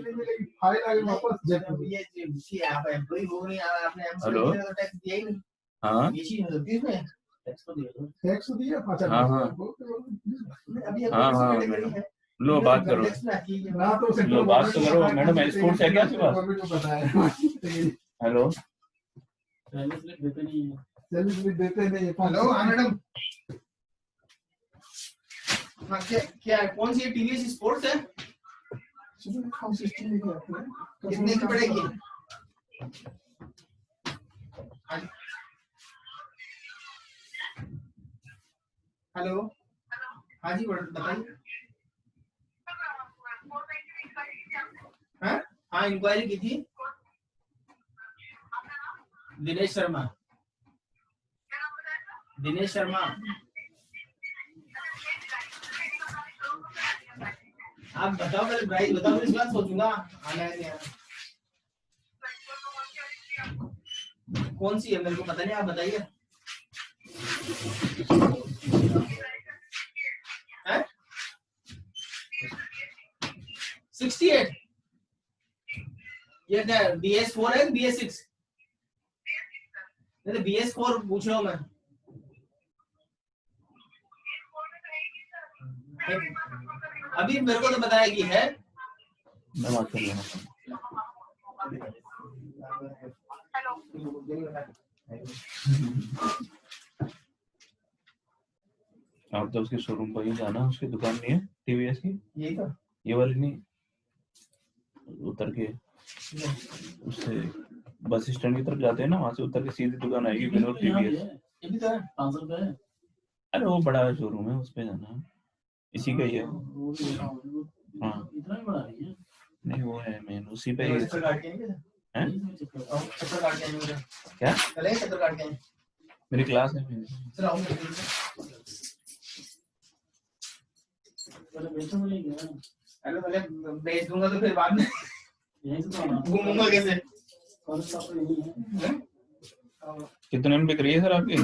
नहीं मिलेगी, फाइल आगे वापस जयपुर। ये आप एम्प्लॉय हो रहे हैं, आपने हेलो एम्प्लॉय का टैक्स दिया ही नहीं। हाँ ये चीज होती है इसमें, टैक्स तो दिया टैक्स दिया 5,000। हाँ हाँ अभी हाँ हाँ कैटेगरी है। लो बात करो ना तो सेंट्रल लो बात तो करो गवर्नमेंट मैडम स्पोर्ट्स है क्या आपके पास गवर्नमेंट को पता है। हेलो सैलरी स्लिप देते नहीं है। हेलो हाँ मैडम, हाँ क्या कौन सी टीवीएस स्पोर्ट्स है, कितने की पड़ेगी? हेलो हाँ जी बताइए। हाँ हाँ इंक्वायरी की थी, दिनेश शर्मा। दिनेश शर्मा, आप बताओ पहले प्राइस बताओ, इस बात सोचूंगा आना है नहीं आना। कौन सी है मेरे को पता नहीं, आप बताइए। है 68, ये क्या BS4 है BS6? नहीं BS4 पूछ रहा हूँ मैं। अभी मेरे को तो बताया कि है। मैं बात कर लूँगा आप तो उसके शोरूम पर ही जाना, उसकी दुकान नहीं है टीवीएस की, यही तो ये वाली नहीं, उतर के उससे बस स्टैंड की तरफ जाते हैं ना, वहां से उतर के सीधी दुकान आएगी विनोद टीवीएस। ये भी तो है 500 रुपए है। अरे वो बड़ा शोरूम है, उस पे जाना, इसी का ही है। हाँ इतना ही बड़ा नहीं है, नहीं वो है मेन उसी पे ही है। चक्कर काट के आएंगे, चक्कर काट के आएंगे क्या चले, चक्कर काट के आएंगे। मेरी क्लास है मेरी। चल आओ पहले पहले भेज दूंगा तो फिर बाद में घूमूंगा कैसे। कितने में बिक रही है सर आपकी?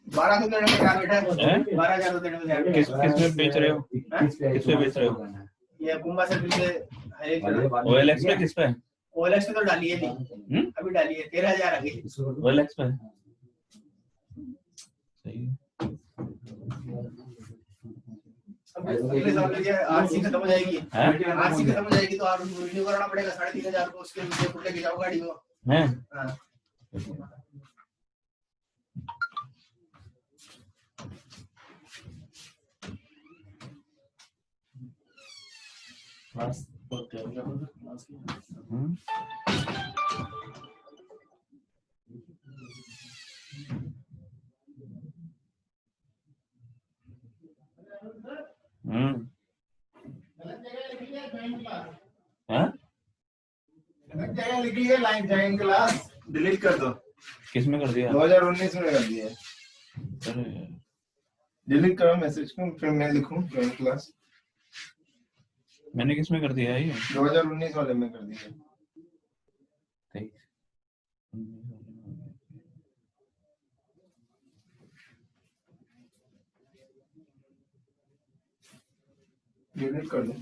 1200 देने में क्या बेटा है, 12,000 देने में क्या? किस में बेच रहे हो, किस पे बेच रहे हो? ये कुंभा से पीछे OLX पे, किस पे? OLX पे तो डाली है नहीं, अभी डाली है 13,000 आ गई OLX पे। सही है। अगले साल में आरसी खत्म हो जाएगी, आरसी खत्म हो जाएगी तो आप रिन्यू कराना पड़ेगा 3,500 को, उसके ऊपर लेके जाओ गाड़ी को। हैं? हाँ क्लास जगह लिखी है लाइन जॉइन क्लास, डिलीट कर दो। किस में कर दिया? 2019 में कर दिया है। अरे यार डिलीट करो मैसेज को, फिर मैं लिखूं जॉइन क्लास। मैंने किस में कर दिया है ये? 2019 वाले में कर दिया। ठीक डिलीट कर दो।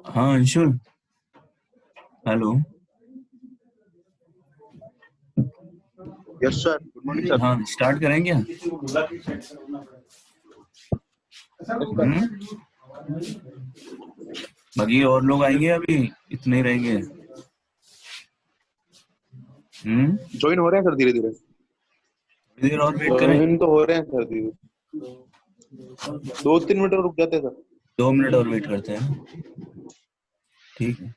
हाँ Anshul, hello. Yes sir, good morning sir. हाँ स्टार्ट करेंगे। बाकी और लोग आएंगे, अभी इतने ही रहेंगे। ज्वाइन हो रहे हैं सर धीरे धीरे। थोड़ी देर और वेट करें। ज्वाइन तो हो रहे हैं सर धीरे, 2-3 मिनट और रुक जाते हैं सर। 2 मिनट और वेट करते हैं, ठीक है।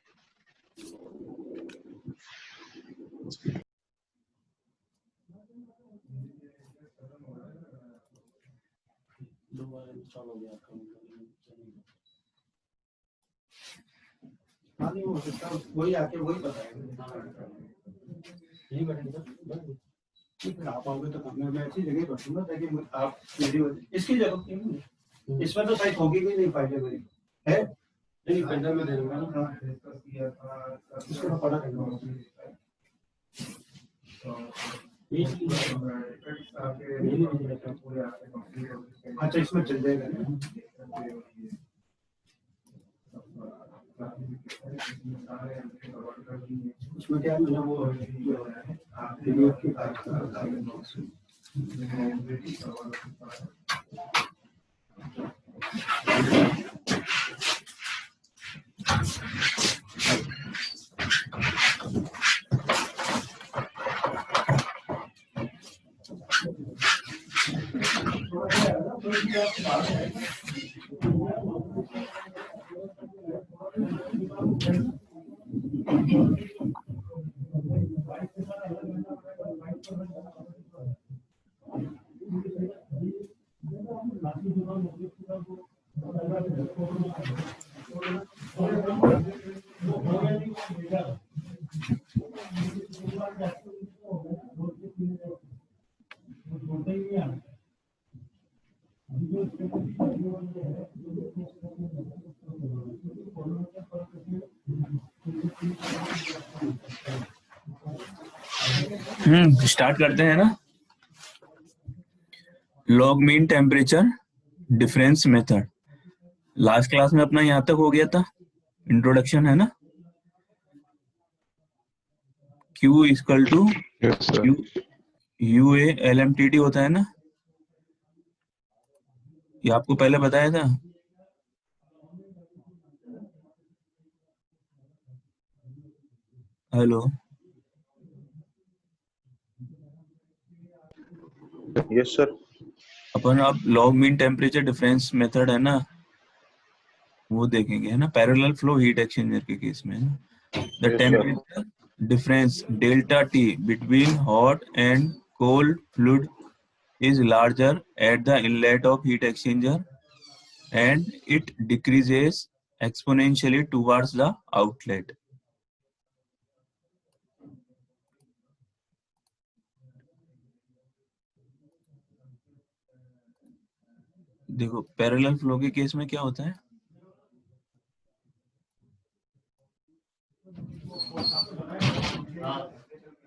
वही आके वही बताएगा। यही बैठेंगे सर, आप आओगे तो मैं ऐसी जगह बैठूंगा ताकि आप मेरी इसकी जरूरत नहीं है। इसमें तो साइज होगी भी नहीं, फायदे मेरी है नहीं, फायदा में दे दूंगा ना। इसको मैं पढ़ा करूंगा। अच्छा इसमें चल जाएगा। उसमें क्या है, वो वीडियो की बात कर रहा स्टार्ट करते हैं ना। Log mean temperature difference method. Last class में अपना यहाँ तक हो गया था, इंट्रोडक्शन है ना। Q equal to U A L M T T होता है ना, ये आपको पहले बताया था। Hello, yes sir. अपन अब log mean temperature difference method है ना, वो देखेंगे है ना, पैरेलल फ्लो हीट एक्सचेंजर के केस में है ना। The temperature difference delta T between hot and cold fluid is larger at the inlet of heat exchanger and it decreases exponentially towards the outlet. देखो पैरेलल फ्लो के case में क्या होता है,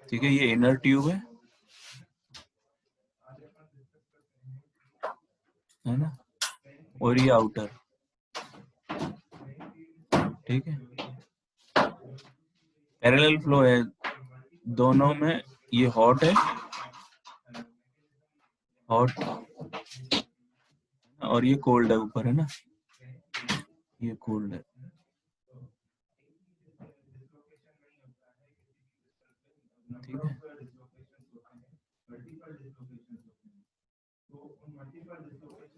ठीक है, ये इनर ट्यूब है ना, और ये आउटर, ठीक है। पैरेलल फ्लो है दोनों में, ये हॉट है, हॉट, और ये कोल्ड है ऊपर, है ना, ये कोल्ड है। ठीक है,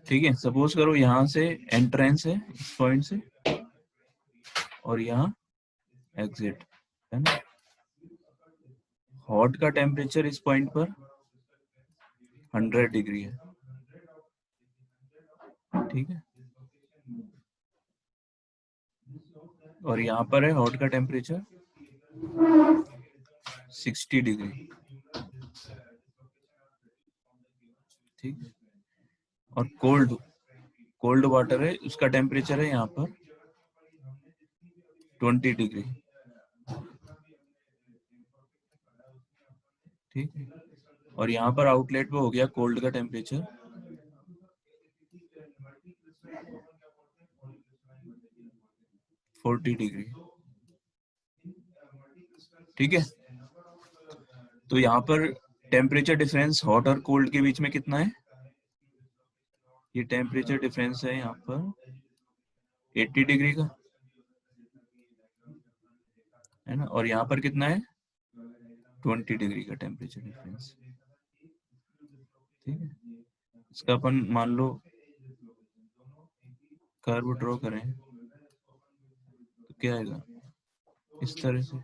ठीक है। सपोज करो यहाँ से एंट्रेंस है इस पॉइंट से, और यहाँ एग्जिट, है ना। हॉट का टेम्परेचर इस पॉइंट पर 100 डिग्री है, ठीक है, और यहाँ पर है हॉट का टेम्परेचर 60 डिग्री, ठीक है, और कोल्ड वाटर है, उसका टेम्परेचर है यहाँ पर 20 डिग्री, ठीक है, और यहाँ पर आउटलेट पे हो गया कोल्ड का टेम्परेचर 40 डिग्री, ठीक है। तो यहाँ पर टेम्परेचर डिफरेंस हॉट और कोल्ड के बीच में कितना है? ये टेम्परेचर डिफरेंस है यहाँ पर 80 डिग्री का, है ना, और यहाँ पर कितना है 20 डिग्री का टेम्परेचर डिफरेंस, ठीक है। इसका अपन मान लो कर्व ड्रॉ करें तो क्या आएगा, इस तरह से,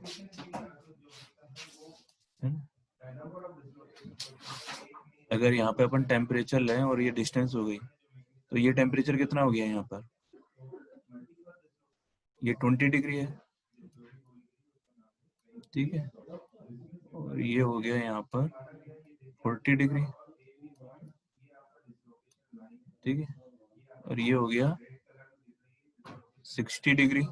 है ना। अगर यहाँ पे अपन टेम्परेचर लें और ये डिस्टेंस हो गई, तो ये टेम्परेचर कितना हो गया यहाँ पर, ये 20 डिग्री है, ठीक है, और ये हो गया यहाँ पर 40 डिग्री, ठीक है, और ये हो गया 60 डिग्री,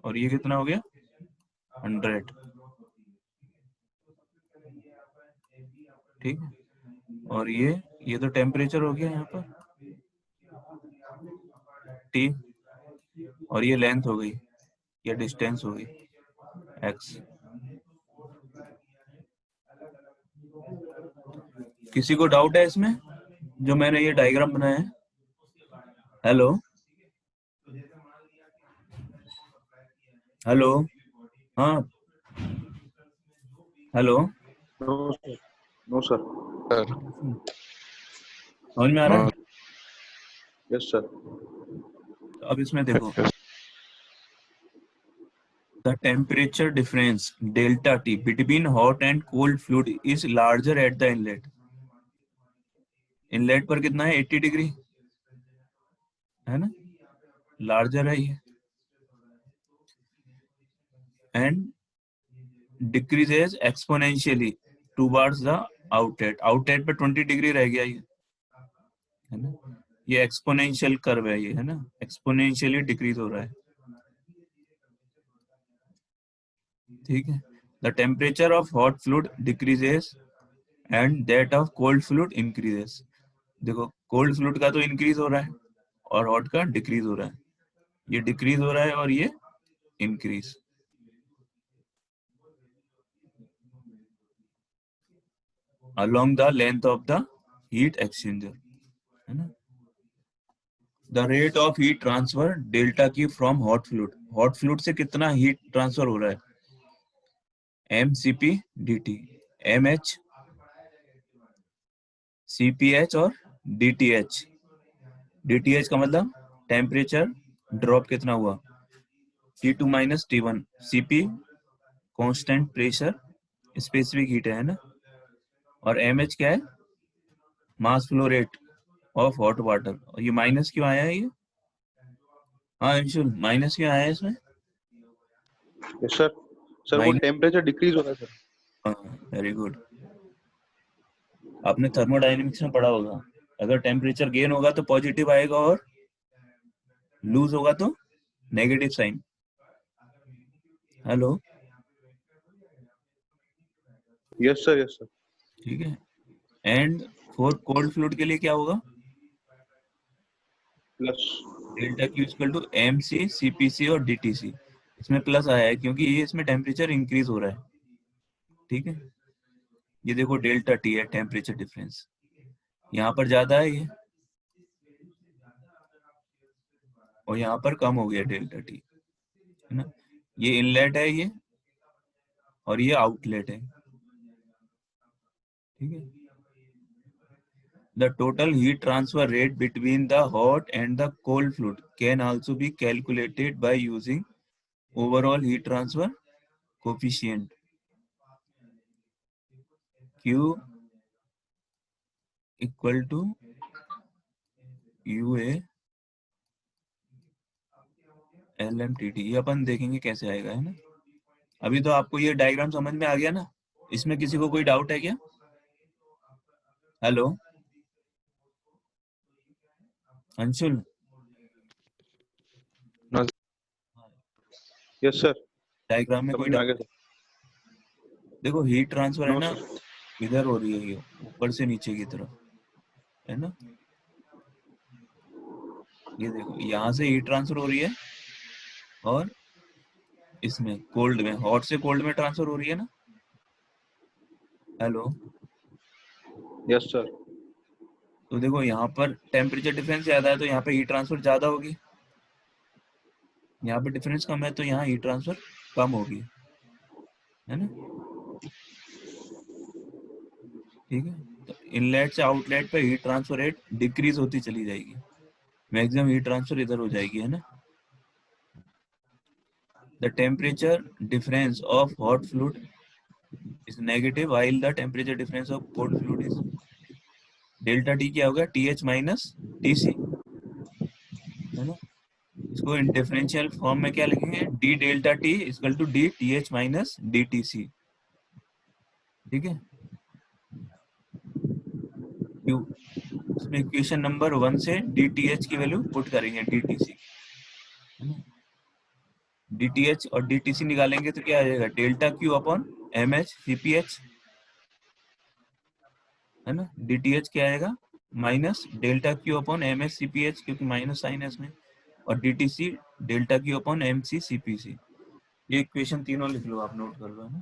और ये कितना हो गया 100, ठीक है, और ये तो टेम्परेचर हो गया यहाँ पर T, और ये लेंथ हो गई, ये डिस्टेंस हो गई x। किसी को डाउट है इसमें जो मैंने ये डायग्राम बनाया है? हेलो हेलो, हाँ हेलो, नो सर। समझ में आ रहा है? Yes sir. अब इसमें देखो, the temperature difference delta T between hot and cold fluid is larger at the inlet. Inlet पर कितना है 80 डिग्री, है ना, लार्जर है ये, and decreases exponentially towards the outlet. Outlet पे 20 डिग्री रह गया ये, है ना, ये एक्सपोनेंशियल कर्व है ये, है ना, एक्सपोनेंशियली डिक्रीज हो रहा है, ठीक है। The temperature of hot fluid decreases and that of cold fluid increases. देखो कोल्ड फ्लूइड का तो इंक्रीज हो रहा है और हॉट का डिक्रीज हो रहा है, ये डिक्रीज हो रहा है और ये increase. along the length of the heat exchanger, है ना। The rate of heat transfer delta Q from hot fluid, hot fluid से कितना heat transfer हो रहा है, mCp dt, mH cph और dTh। dTh का मतलब टेम्परेचर ड्रॉप कितना हुआ, T2 minus T1, Cp constant pressure specific heat है ना, और mH क्या है, mass flow rate of hot water. ये माइनस क्यों आया है ये, हाँ अंशुल माइनस क्यों आया है इसमें? Yes sir. सर वो टेम्परेचर डिक्रीज हो रहा है सर। वेरी गुड, आपने थर्मोडायनेमिक्स में पढ़ा होगा, अगर टेम्परेचर गेन होगा तो पॉजिटिव आएगा और लूज होगा तो negative sign. Hello, yes sir, yes sir. ठीक है, एंड फॉर कोल्ड फ्लूइड के लिए क्या होगा, plus delta Q equal to mc cpc और dtc। इसमें प्लस आया है क्योंकि ये इसमें टेम्परेचर इंक्रीज हो रहा है, ठीक है। ये देखो डेल्टा टी है टेम्परेचर डिफरेंस, यहाँ पर ज्यादा है ये, और यहाँ पर कम हो गया डेल्टा टी, है ना। ये इनलेट है ये, और ये आउटलेट है, ठीक है। The total heat transfer rate between the hot and the cold fluid can also be calculated by using overall heat transfer coefficient Q equal to UA LMTT। ये अपन देखेंगे कैसे आएगा, है ना। अभी तो आपको ये डायग्राम समझ में आ गया ना, इसमें किसी को कोई डाउट है क्या? Hello Anshul. Yes sir, diagram में समझ कोई में आ डाउट गया है? सर। देखो हीट ट्रांसफर है नो ना, सर। इधर हो रही है, ये ऊपर से नीचे की तरफ, है ना। ये देखो यहाँ से हीट ट्रांसफर हो रही है, और इसमें कोल्ड में, हॉट से कोल्ड में ट्रांसफर हो रही है ना। हेलो। Yes sir. तो देखो यहाँ पर टेम्परेचर डिफरेंस ज्यादा है तो यहाँ पे हीट ट्रांसफर ज्यादा होगी, यहाँ पे डिफरेंस कम है तो यहाँ हीट ट्रांसफर कम होगी, है ना। ठीक है, तो इनलेट से आउटलेट पे हीट ट्रांसफर रेट डिक्रीज होती चली जाएगी, मैक्सिमम हीट ट्रांसफर इधर हो जाएगी, है ना। The temperature difference of hot fluid is negative while the temperature difference of cold fluid is delta T क्या होगा, T H minus T C, है ना। इसको डिफरेंशियल फॉर्म में क्या लिखेंगे, d delta T equal to d T H minus d T C, ठीक है। क्यों, इसमें इक्वेशन नंबर 1 से डी टी एच की वैल्यू पुट करेंगे डी टी सी, है ना। डी टी एच और डी टी सी निकालेंगे तो क्या आ जाएगा, delta Q upon M H C P H, है ना। डी टी एच क्या आएगा, minus delta Q upon M H C P H, क्योंकि माइनस साइन है इसमें, और d T C delta Q upon M C C P C. ये equation तीनों लिख लो, आप नोट कर लो, है ना।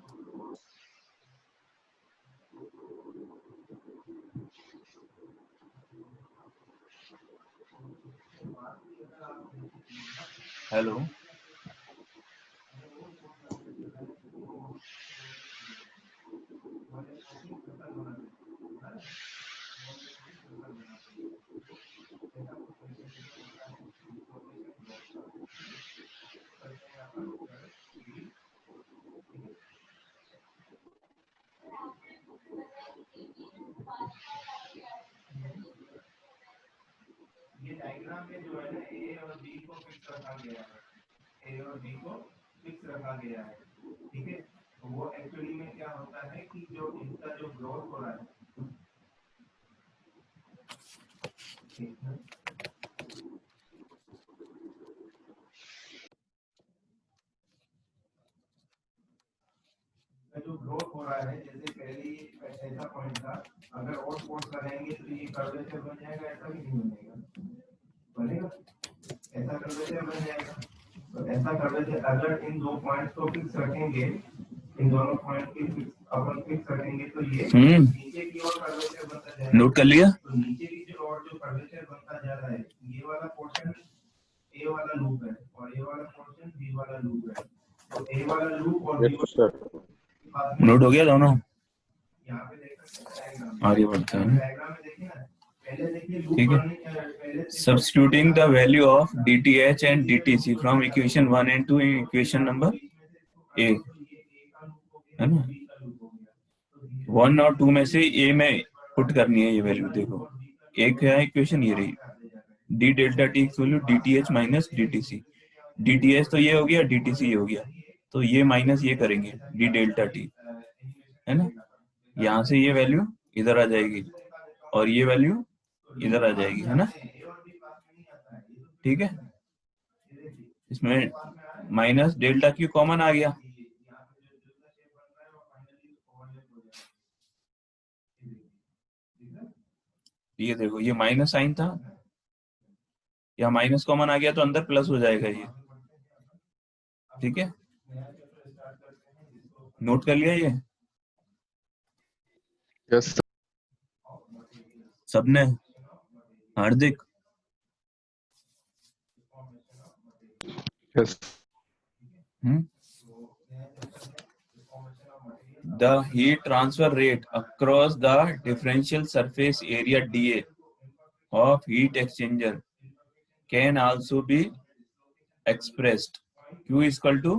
हेलो। ये डायग्राम में जो है ना ए और बी को फिक्स रखा गया है, ए और बी को फिक्स रखा गया है, ठीक है। तो वो एक्चुअली में क्या होता है कि जो इनका जो ग्रोथ हो रहा है, ठीक है? जो ग्रोथ हो रहा है, जैसे पहले ही ऐसा पॉइंट था, अगर और फोर्स करेंगे तो ये कर्वेचर बन जाएगा, ऐसा भी नहीं बनेगा, बनेगा ऐसा कर्वेचर बन जाएगा। तो ऐसा कर्वेचर अगर इन दो पॉइंट्स को फिक्स रखेंगे, इन दोनों पॉइंट की अपन फिक्स रखेंगे तो ये नीचे की ओर कर्वेचर बनता जाएगा। नोट कर लिया। तो नीचे की जो और जो कर्वेचर बनता जा रहा है, ये वाला पोर्शन ए वाला लूप है और ये वाला पोर्शन बी वाला लूप है। तो ए वाला लूप और बी यस सर। नोट हो गया दोनों। यहाँ पे देख सकते हैं डायग्राम, आगे बढ़ते हैं, डायग्राम में देखिए ना, पहले देखिए लूप ठीक है। पहले Substituting the value of DTH and DTC from equation 1 and 2 in equation number A, है ना। 1 और 2 में से A में पुट करनी है ये वैल्यू। देखो एक है इक्वेशन ये रही, d delta T equal to d T H minus d T C. D T H तो ये हो गया, डी टी सी ये हो गया, तो ये माइनस ये करेंगे डी डेल्टा टी, है ना। यहाँ से ये वैल्यू इधर आ जाएगी और ये वैल्यू इधर आ जाएगी, है ना। ठीक है, इसमें माइनस डेल्टा क्यू कॉमन आ गया, ये देखो ये माइनस साइन था, या माइनस कॉमन आ गया तो अंदर प्लस हो जाएगा ये, ठीक है, नोट कर लिया ये यस सबने? हार्दिक, yes the heat transfer rate across the differential surface area dA of heat exchanger can also be expressed Q is equal to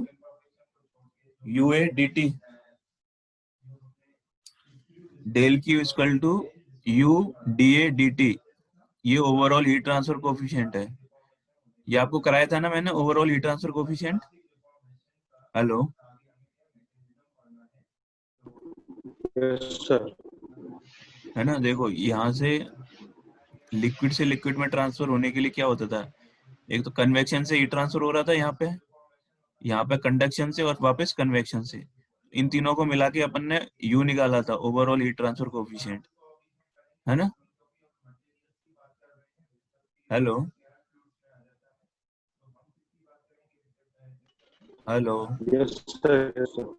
UA dt, del Q is equal to U dA dt। ये overall heat transfer coefficient है, ये आपको कराया था ना मैंने, overall heat transfer coefficient. Hello, yes sir है ना? देखो यहाँ से लिक्विड से लिक्विड में ट्रांसफर होने के लिए क्या होता था, एक तो कन्वेक्शन से हीट ट्रांसफर हो रहा था यहाँ पे कंडक्शन से और वापस कन्वेक्शन से। इन तीनों को मिला के अपन ने यू निकाला था, ओवरऑल हीट ट्रांसफर कोफिशिएंट, है ना? हेलो हेलो, यस सर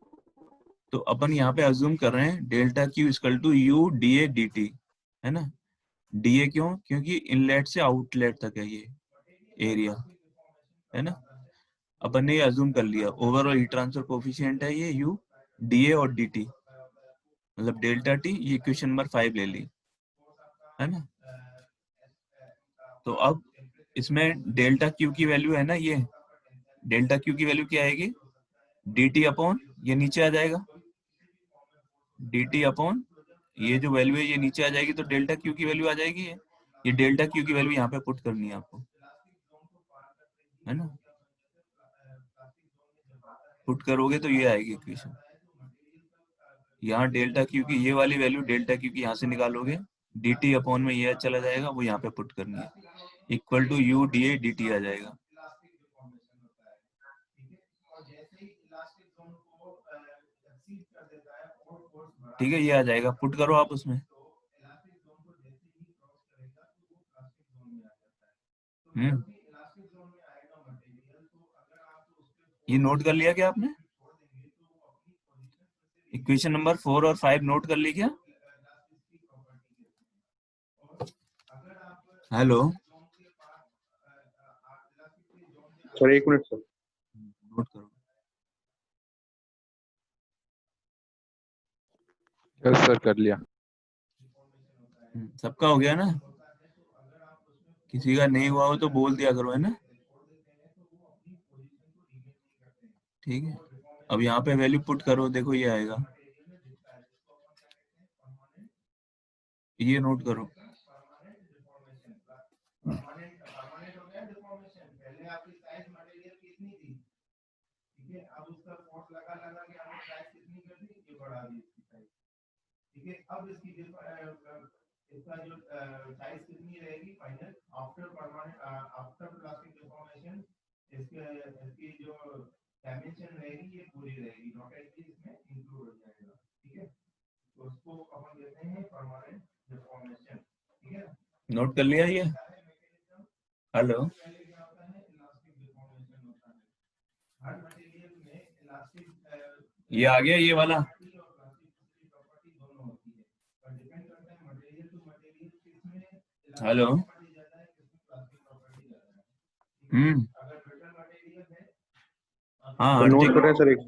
तो अपन यहाँ पे अज्यूम कर रहे हैं delta Q equal to U D A D T, है ना? डी ए क्यों? क्योंकि इनलेट से आउटलेट तक है ये एरिया, है ना? अपन ने ये अज्यूम कर लिया, ओवरऑल हीट ट्रांसफर कोफिशिएंट है ये यू डी ए और डी टी, मतलब डेल्टा टी। ये इक्वेशन नंबर 5 ले ली, है ना? तो अब इसमें डेल्टा क्यू की वैल्यू है ना, ये डेल्टा क्यू की वैल्यू क्या आएगी? डी टी अपॉन ये नीचे आ जाएगा, डी टी अपॉन ये जो वैल्यू है ये नीचे आ जाएगी, तो डेल्टा क्यू की वैल्यू आ जाएगी ये डेल्टा क्यू की वैल्यू यहाँ पे पुट करनी है आपको, है ना? पुट करोगे तो ये आएगी इक्वेशन। यहाँ डेल्टा क्यू की ये वाली वैल्यू डेल्टा क्यू की यहाँ से निकालोगे, डी टी अपॉन में ये चला जाएगा, वो यहाँ पे पुट करनी है, equal to U D A D T आ जाएगा। ठीक है, ये आ जाएगा, पुट करो आप उसमें। ये नोट कर लिया क्या आपने? इक्वेशन नंबर 4 और 5 नोट कर ली क्या? हेलो सर एक मिनट सर नोट करो। यस सर कर लिया सबका हो गया ना? किसी का नहीं हुआ हो तो बोल दिया करो, है ना? ठीक है, अब यहाँ पे वैल्यू पुट करो, देखो ये आएगा, ये नोट करो। इसका जो साइज कितनी रहेगी final after permanent after plastic deformation, इसकी जो डायमेंशन रहेगी ये पूरी रहेगी, डॉटेड भी इसमें इंक्लूड हो जाएगा। ठीक है, तो उसको अपन कहते हैं परमानेंट डिफॉर्मेशन। ठीक है, नोट कर लिया ये? हेलो, हर मटेरियल में इलास्टिक ये आ गया ये वाला? हेलो, हाँ तो नोट कर रहे हार्दिक, हैं सर एक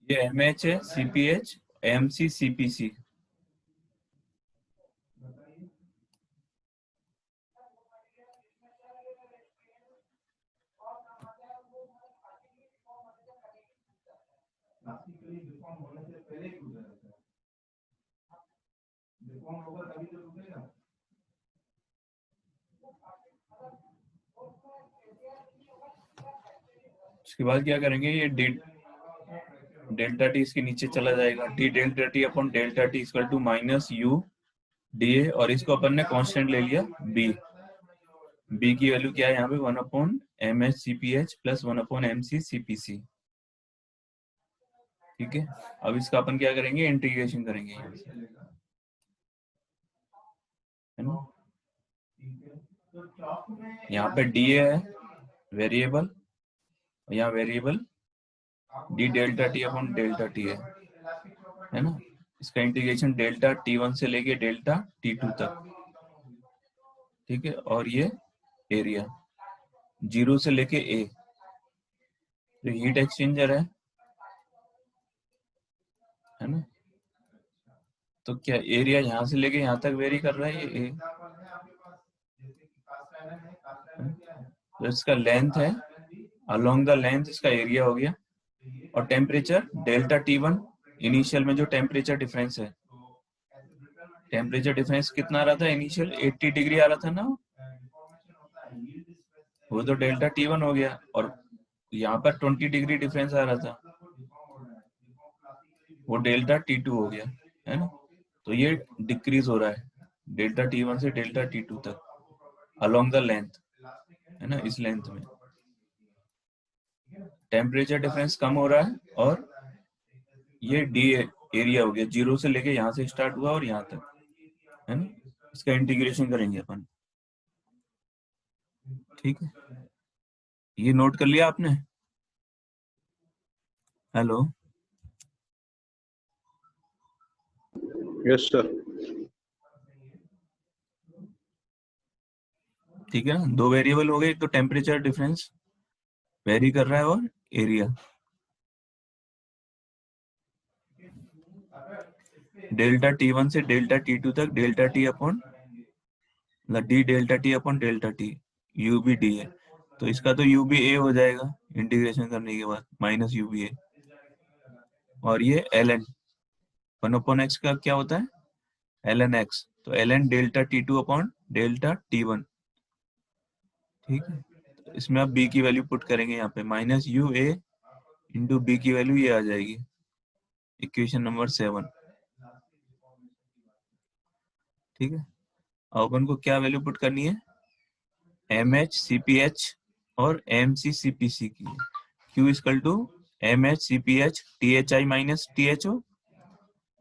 ये एम एच है, C P H, M C C P C. उसके बाद क्या करेंगे, ये डेल्टा टी इसके नीचे चला जाएगा, d delta T upon delta T equal to minus U D A, और इसको अपन ने कांस्टेंट ले लिया बी। बी की वैल्यू क्या है यहाँ पे? 1 upon M H C P H plus 1 upon M C C P C. ठीक है, अब इसका अपन क्या करेंगे, इंटीग्रेशन करेंगे यहाँ से, है ना? यहाँ पे DA है वेरिएबल, यहाँ variable D delta T upon delta T है ना। इसका इंटीग्रेशन डेल्टा T1 से लेके डेल्टा T2 तक, ठीक है। और ये एरिया 0 से लेके A, जो हीट एक्सचेंजर है ना। तो क्या एरिया यहाँ से लेके यहाँ तक वेरी कर रहा है ये A, तो इसका लेंथ है, अलोंग द लेंथ इसका एरिया हो गया। और टेम्परेचर डेल्टा T1 इनिशियल में जो टेम्परेचर डिफरेंस है, टेम्परेचर डिफरेंस कितना आ रहा था इनिशियल, 80 डिग्री आ रहा था ना, वो तो डेल्टा T1 हो गया। और यहाँ पर 20 डिग्री डिफरेंस आ रहा था, वो डेल्टा T2 हो गया, है ना। तो ये डिक्रीज हो रहा है डेल्टा T1 से डेल्टा T2 तक अलोंग द लेंथ, है ना। इस लेंथ में टेम्परेचर डिफरेंस कम हो रहा है। और ये डी एरिया हो गया, 0 से लेके यहाँ से स्टार्ट हुआ और यहाँ तक, है ना। इसका इंटीग्रेशन करेंगे अपन, ठीक है। ये नोट कर लिया आपने? Hello, yes sir. ठीक है ना। दो वेरिएबल हो गए, एक तो टेम्परेचर डिफरेंस वेरी कर रहा है और एरिया। डेल्टा T1 से डेल्टा T2 तक delta T upon d delta T upon delta T, U B D है। तो इसका तो यू बी ए हो जाएगा इंटीग्रेशन करने के बाद, माइनस यू बी ए। और ये एल एन 1 अपॉन एक्स का क्या होता है, एल एन एक्स। तो L N delta T2 upon delta T1, ठीक है। तो इसमें आप बी की वैल्यू पुट करेंगे यहाँ पे, minus U A into B की वैल्यू ये आ जाएगी, इक्वेशन नंबर 7, ठीक है। अब अपन को क्या वैल्यू पुट करनी है, M H C P H और M C C P C की। Q equal to M H C P H T H I minus T H O,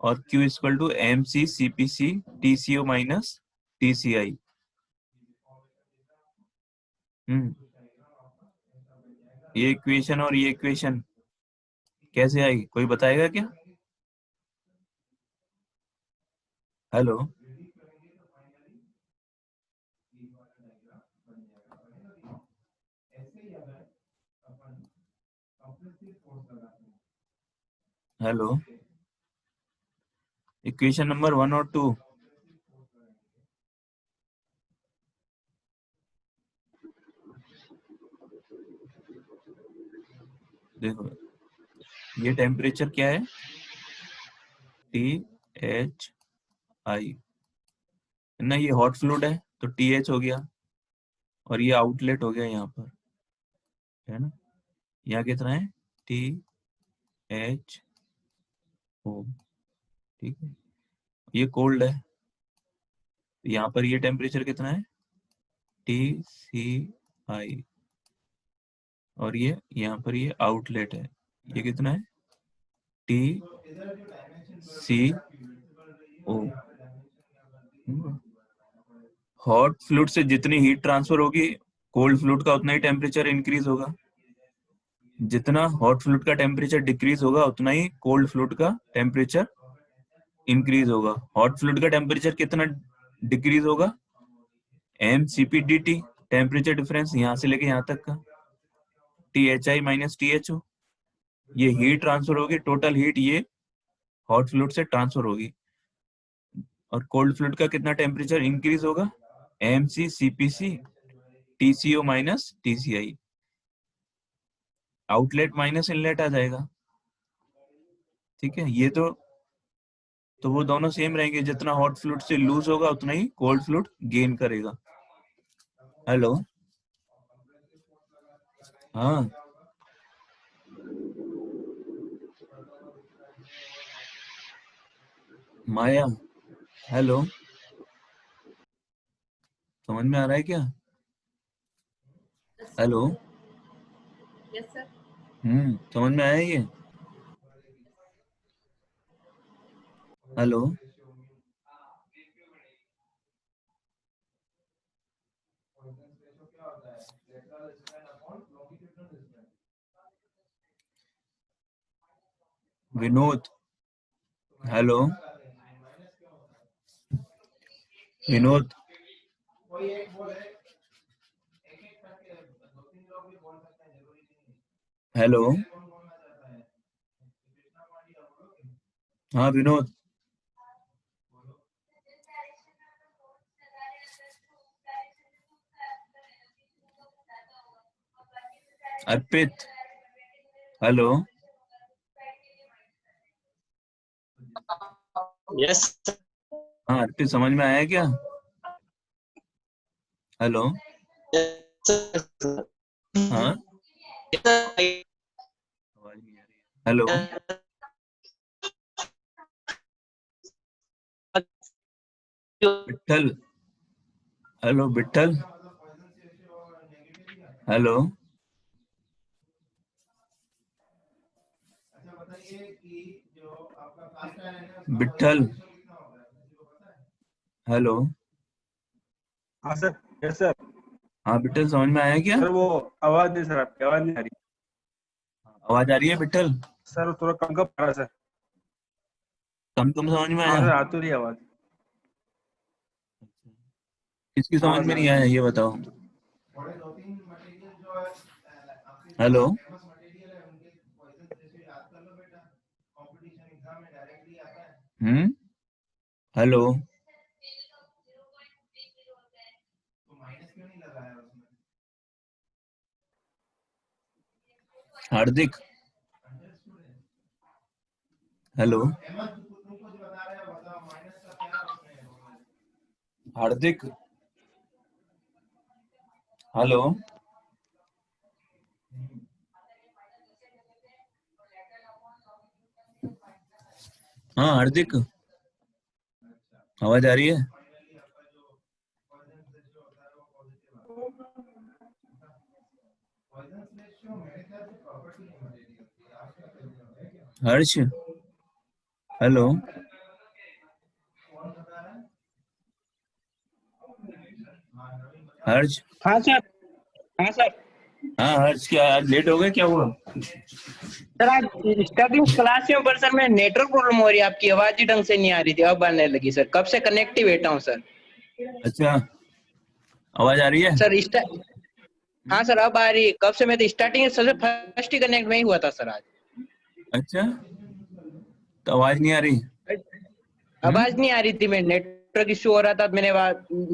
और Q equal to M C C P C T C O minus T C I. ये equation और ये equation कैसे आई, कोई बताएगा क्या? Hello, hello, equation number 1 और 2। देखो ये टेम्परेचर क्या है, टी एच आई, है ना। ये हॉट फ्लूइड है तो टी एच हो गया, और ये आउटलेट हो गया यहाँ पर, है ना। यहाँ कितना है, टी एच ओ, ठीक है। ये कोल्ड है, यहाँ पर ये टेम्परेचर कितना है, टी सी आई। और ये यहाँ पर ये आउटलेट है, ये कितना है, T C O. Hot fluid से जितनी हीट ट्रांसफर होगी, कोल्ड फ्लूइड का उतना ही टेम्परेचर इंक्रीज होगा। जितना हॉट फ्लूइड का टेम्परेचर डिक्रीज होगा, उतना ही कोल्ड फ्लूइड का टेम्परेचर इंक्रीज होगा। हॉट फ्लूइड का टेम्परेचर कितना डिक्रीज होगा, M C P d T, temperature difference यहाँ से लेके यहाँ तक का, T H I minus T H O. ये हीट ट्रांसफर होगी, टोटल हीट ये हॉट फ्लूइड से ट्रांसफर होगी। और कोल्ड फ्लूइड का कितना टेम्परेचर इंक्रीज होगा, M C C P C T C O minus T C I. Outlet minus inlet आ जाएगा, ठीक है। ये तो वो दोनों सेम रहेंगे, जितना हॉट फ्लूइड से लूज होगा उतना ही कोल्ड फ्लूइड गेन करेगा। हेलो, हाँ माया, हेलो, समझ में आ रहा है क्या? Hello, yes sir. समझ में आया ये? हेलो, पॉइजन रेशियो क्या होता है? Lateral strain upon longitudinal strain. Vinod, hello minus क्या होता है? विनोद, कोई एक बोले, एक एक करके दो तीन लोग भी बोल सकते हैं, जरूरी नहीं है। हेलो। कौन बोलना चाहता है? कृष्णा पांड्या बोलोगे? हाँ विनोद, अर्पित, हेलो। यस हाँ अर्पित, समझ में आया क्या? हेलो। हाँ, आवाज नहीं आ रही है। Hello. Vithal, hello Vithal, hello. अच्छा बताइए कि जो आपका कास्ट आयरन है उसका विठल, पॉइजन रेशियो कितना होगा, किसी को पता है? हेलो। हाँ सर, यस सर। हाँ विठल, समझ में आया क्या? सर वो आवाज नहीं, सर आपकी आवाज नहीं आ रही। आवाज आ रही है विठल? सर थोड़ा कम कम आ रहा है सर। कम कम समझ में हाँ आया? सर, आ तो रही है आवाज। किसकी समझ हाँ में सर। नहीं आया ये बताओ? थोड़े दो तीन मटेरियल जो है आपके हेलो। फेमस मटेरियल है, उनके पॉइजन रेशियो याद कर लो बेटा, कंपटीशन एग्जाम में डायरेक्टली आता है। हेलो। तो माइनस क्यों नहीं लगाया उसमें? हार्दिक, 100 स्टूडेंट। हेलो। अहमद तुम कुछ बता रहे हो, बताओ माइनस का क्या उसमें होगा? हार्दिक, हेलो। हाँ हार्दिक, आवाज आ रही है? फाइनली आपका जो पॉइजन रेशियो होता है वो पॉजिटिव आता है। पॉइजन रेशियो मेरे ख्याल से प्रॉपर्टी है मटेरियल की, आपका है क्या? हर्ष, हेलो। कौन बता रहा है? हाँ नवीन बताओ। हर्ष, हाँ सर। हाँ सर। हाँ हर्ष, क्या आज लेट हो गए, क्या हुआ? सर आज स्टार्टिंग क्लास में, पर सर मैं नेटवर्क प्रॉब्लम हो रही है, आपकी आवाज ही ढंग से नहीं आ रही थी, अब आने लगी सर। कब से कनेक्टिव बैठा हूँ सर। अच्छा, आवाज आ रही है? सर हाँ सर, अब आ रही है। कब से मैं तो स्टार्टिंग सबसे फर्स्ट ही कनेक्ट में ही हुआ था सर आज। अच्छा, तो आवाज नहीं आ रही? आवाज नहीं आ रही थी, मैं नेटवर्क इश्यू हो रहा था, मैंने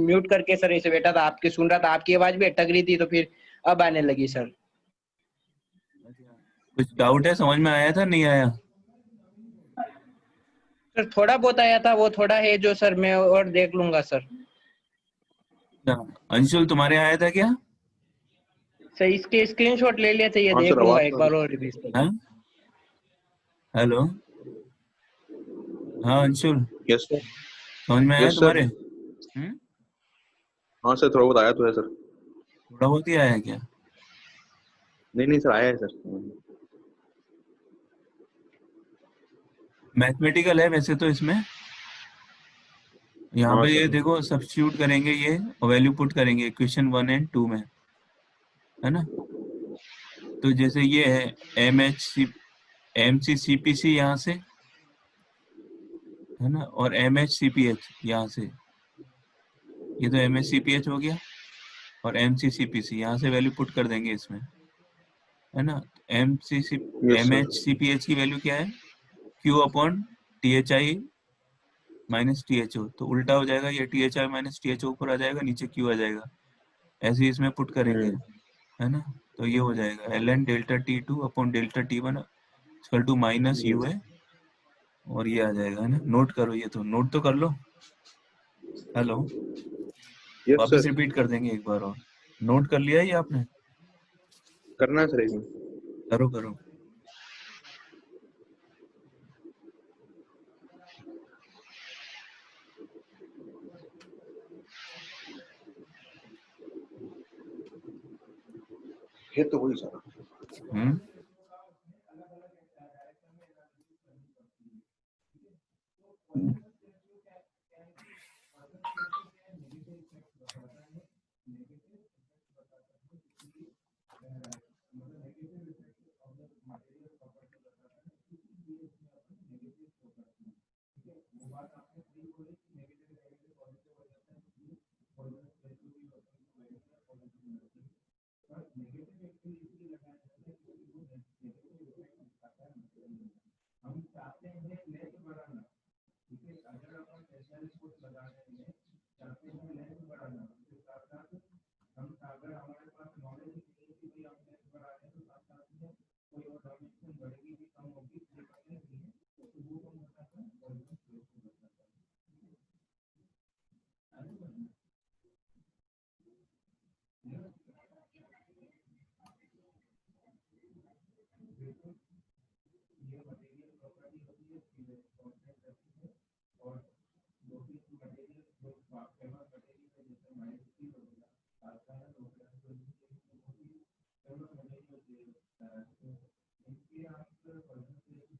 म्यूट करके सर ऐसे बैठा था, आपकी सुन रहा था, आपकी आवाज भी अटक रही थी, तो फिर अब आने लगी सर। कुछ डाउट है, समझ में आया था नहीं आया? सर थोड़ा बहुत आया था, वो थोड़ा है जो सर मैं और देख लूंगा सर। अच्छा, अंशुल तुम्हारे आया था क्या? सर इसके स्क्रीनशॉट ले लिए थे, ये हाँ देख सर, लूंगा आवाज एक तो आ बार रही और रिवीज कर। हाँ हेलो। हाँ अंशुल, है। Yes sir. समझ में आया यस सर। तुम्हारे? हाँ सर, थोड़ा बहुत आया तो है सर। थोड़ा बहुत ही आया क्या? नहीं नहीं सर, आया है सर। मैथमेटिकल है वैसे तो इसमें। यहाँ हाँ पे ये सर। देखो, सब्स्टिट्यूट करेंगे ये, वैल्यू पुट करेंगे इक्वेशन 1 और 2 में, है ना? तो जैसे ये है MHC MCCPC यहाँ से, है ना, और MHCPH यहाँ से, ये तो MHCPH हो गया, और MCCPC यहाँ से वैल्यू पुट कर देंगे इसमें, है ना? MCC yes sir. MHCPH की वैल्यू क्या है? Q upon THI minus THO, तो उल्टा हो जाएगा, ये THI माइनस THO ऊपर आ जाएगा, नीचे Q आ जाएगा, ऐसे ही इसमें पुट करेंगे, हम्म। है ना? तो ये हो जाएगा ln delta T2 upon delta T1 equal to minus U है, और ये आ जाएगा, है ना? नोट करो, ये तो नोट तो कर लो। हेलो, यस वापस सर। रिपीट कर देंगे एक बार और। नोट कर लिया ये आपने? करना है सर एक मिनट। करो करो। ये तो वही सर। हम्म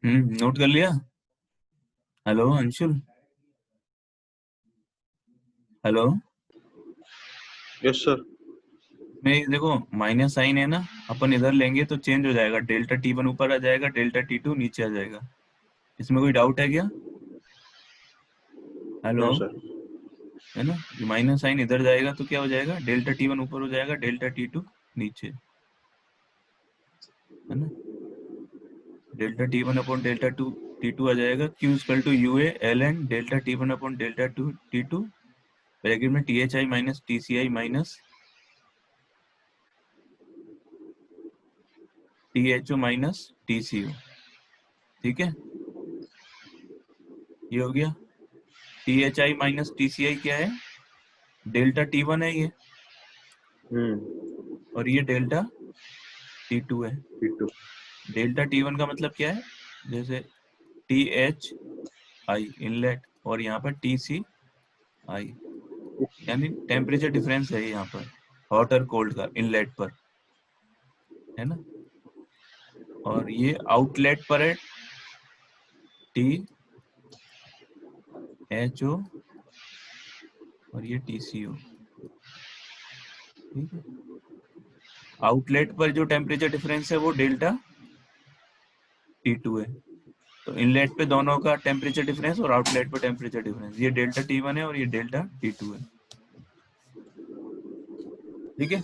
नोट कर लिया? Hello Anshul, hello. Yes sir. में देखो माइनस साइन है ना, अपन इधर लेंगे तो चेंज हो जाएगा, डेल्टा T1 ऊपर आ जाएगा, डेल्टा T2 नीचे आ जाएगा। इसमें कोई डाउट है क्या? Hello, no sir. है ना? ये माइनस साइन इधर जाएगा तो क्या हो जाएगा, डेल्टा T1 ऊपर हो जाएगा, डेल्टा T2 नीचे, है ना? Delta T1 upon delta T2 आ जाएगा, Q equal to UA ln delta T1 upon delta T2 bracket में THI minus TCI minus THO minus TCO। ठीक है, ये हो गया। THI माइनस TCI क्या है? डेल्टा T1 है ये, और ये डेल्टा T2 है। T2। डेल्टा T1 का मतलब क्या है? जैसे THI इनलेट और यहाँ पर TCI, यानी टेम्परेचर डिफरेंस है यहाँ पर, हॉट और कोल्ड का इनलेट पर, है ना? और ये आउटलेट पर है THO और ये TCO। ठीक है, आउटलेट पर जो टेम्परेचर डिफरेंस है वो डेल्टा T2 है। तो इनलेट पे दोनों का टेम्परेचर डिफरेंस और आउटलेट पर टेम्परेचर डिफरेंस, ये डेल्टा T1 है और ये डेल्टा T2 है। ठीक है,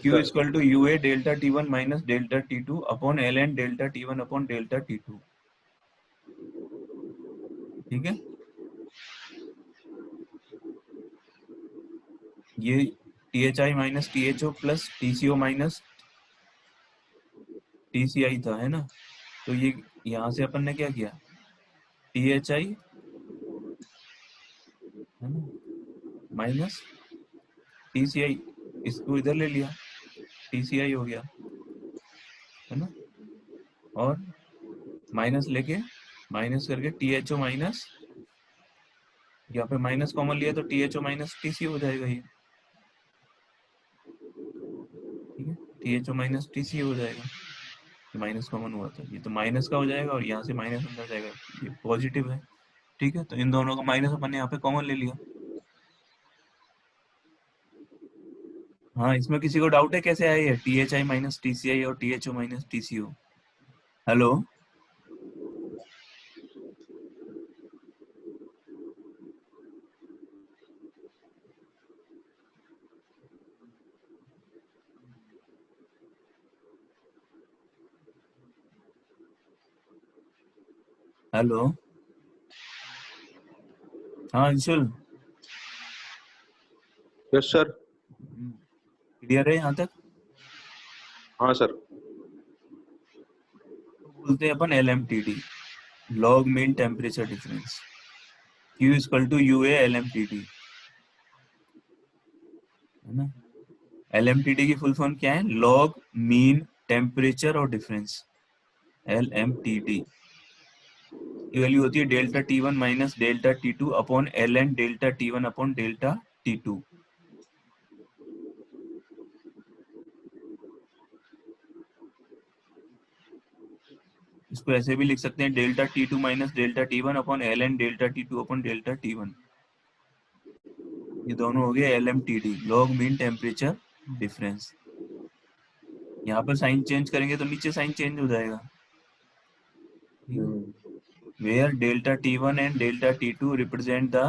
Q equal to UA delta T1 minus delta T2 upon ln delta T1 upon delta T2। ठीक है, ये THI minus THO plus TCO minus TCI था, है ना? तो ये यहाँ से अपन ने क्या किया, THI, है ना, माइनस TCI, इसको इधर ले लिया, TCI हो गया, है ना? और माइनस लेके माइनस करके THO माइनस, यहाँ पे माइनस कॉमन लिया तो THO माइनस TCO हो जाएगा ये। ठीक है, THO माइनस TCO हो जाएगा, माइनस कॉमन हुआ था, ये तो माइनस का हो जाएगा और यहाँ से माइनस अंदर जाएगा, ये पॉजिटिव है। ठीक है, तो इन दोनों का माइनस अपन ने यहाँ पे कॉमन ले लिया। हाँ, इसमें किसी को डाउट है कैसे आया ये THI माइनस TCI और THO minus TCO? Hello, hello. हाँ अंशुल, यस सर। क्लियर है यहाँ तक? हाँ सर। तो बोलते हैं अपन LMTD, log mean temperature difference. Q equal to UA LMTD, है ना? LMTD की फुल फॉर्म क्या है? लॉग मीन टेम्परेचर और डिफरेंस, LMTD की वैल्यू होती है delta T1 minus delta T2 upon ln delta T1 upon delta T2। इसको ऐसे भी लिख सकते हैं, delta T2 minus delta T1 upon ln delta T2 upon delta T1। ये दोनों हो गए LMTD, log mean temperature difference. यहाँ पर साइन चेंज करेंगे तो नीचे साइन चेंज हो जाएगा। Where delta T1 and delta T2 represent the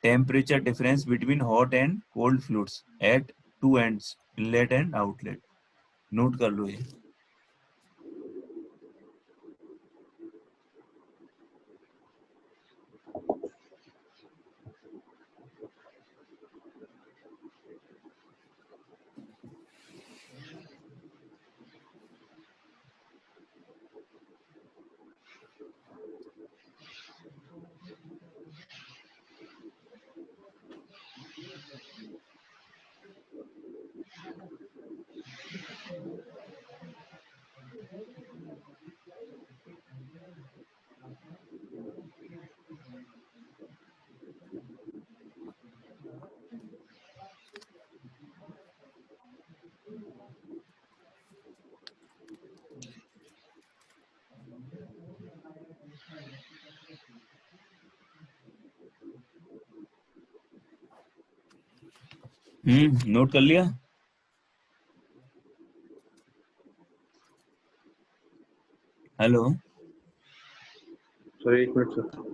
temperature difference between hot and cold fluids at two ends, inlet and outlet. Note कर लो ये। Note कर लिया? हेलो सर एक मिनट सर।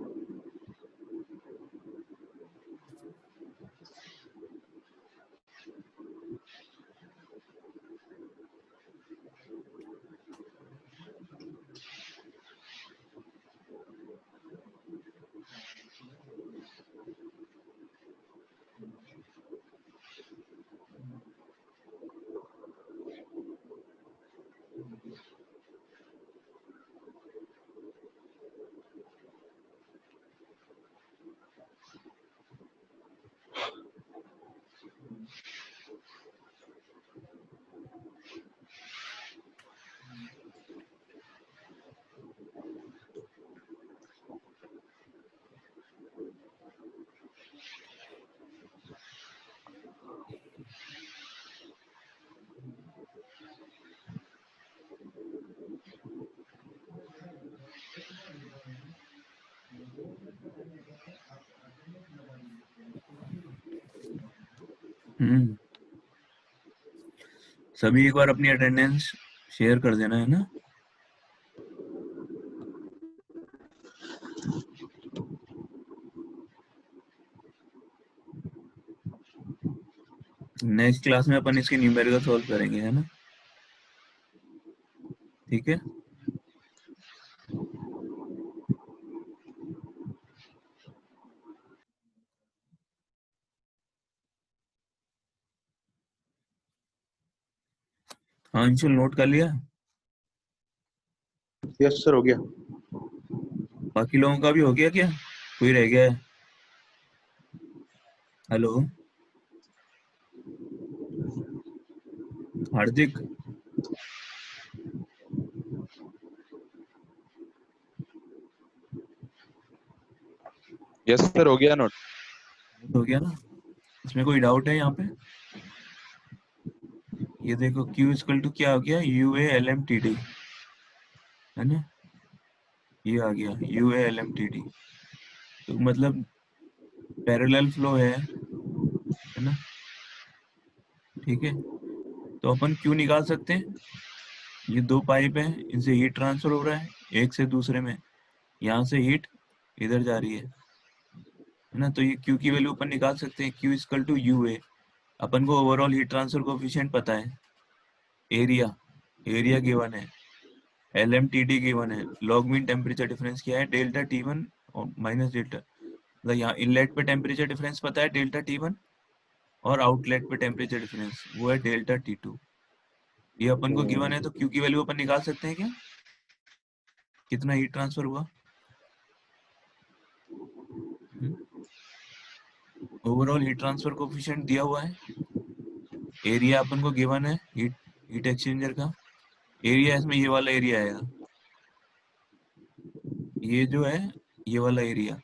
सभी एक बार अपनी अटेंडेंस शेयर कर देना, है ना? नेक्स्ट क्लास में अपन इसकी न्यूमेरिकल सॉल्व करेंगे, है ना? ठीक है। हाँ अंशुल, नोट कर लिया? यस सर हो गया। बाकी लोगों का भी हो गया क्या? कोई रह गया है? हेलो हार्दिक, यस सर हो गया नोट। हो गया ना? इसमें कोई डाउट है यहाँ पे? ये देखो Q इक्वल टू क्या हो गया, UA-LMTD, है ना? ये आ गया UA-LMTD, तो मतलब पैरेलल फ्लो है ना? ठीक है, तो अपन Q निकाल सकते हैं। ये दो पाइप हैं, इनसे हीट ट्रांसफर हो रहा है एक से दूसरे में, यहाँ से हीट इधर जा रही है ना? तो ये Q की वैल्यू अपन निकाल सकते हैं, Q इक्वल टू UA। अपन को ओवरऑल हीट ट्रांसफर कोफिशिएंट पता है, एरिया गिवन है, LMTD गिवन है, लॉग मीन टेम्परेचर डिफरेंस क्या है, डेल्टा T1 और माइनस डेल्टा, मतलब यहाँ इनलेट पे टेम्परेचर डिफरेंस पता है डेल्टा T1, और आउटलेट पे टेम्परेचर डिफरेंस वो है डेल्टा T2। ये अपन को गिवन है, तो Q की वैल्यू अपन निकाल सकते हैं क्या, कितना हीट ट्रांसफर हुआ? ओवरऑल हीट ट्रांसफर कोफिशिएंट दिया हुआ है, एरिया अपन को गिवन है हीट एक्सचेंजर का, एरिया इसमें ये वाला एरिया आएगा, ये जो है ये वाला एरिया,